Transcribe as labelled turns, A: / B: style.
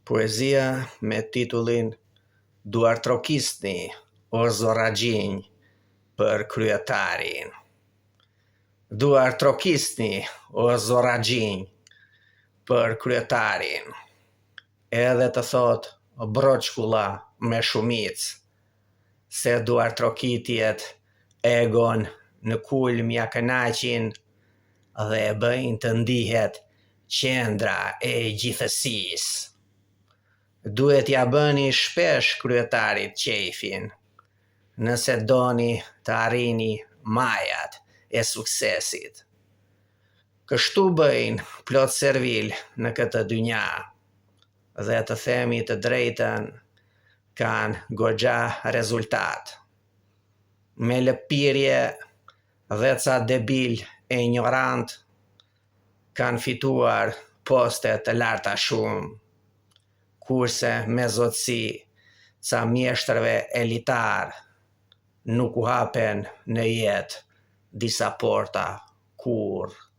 A: Poezia me titullin Duar trokisni o zoragjinj për kryetarin. Duar trokisni o zoragjinj për kryetarin. Edhe të thot broçkulla me shumic, se duar trokitjet egon në kulm ja kënaqin dhe e bëjnë të ndihet qendra e gjithësisë. Duhet ja bëni shpesh kryetarit qejfin, nëse doni të arrini majat e suksesit. Kështu bëjnë plot servil në këtë dynja, dhe të themi të drejtën, kanë goxha rezultat. Me lëpirje dhe ca debil e ignorant, kanë fituar poste të larta shumë, kurse me zotësi ca mjeshtërve elitar nuk u hapen në jetë disa porta kurrë.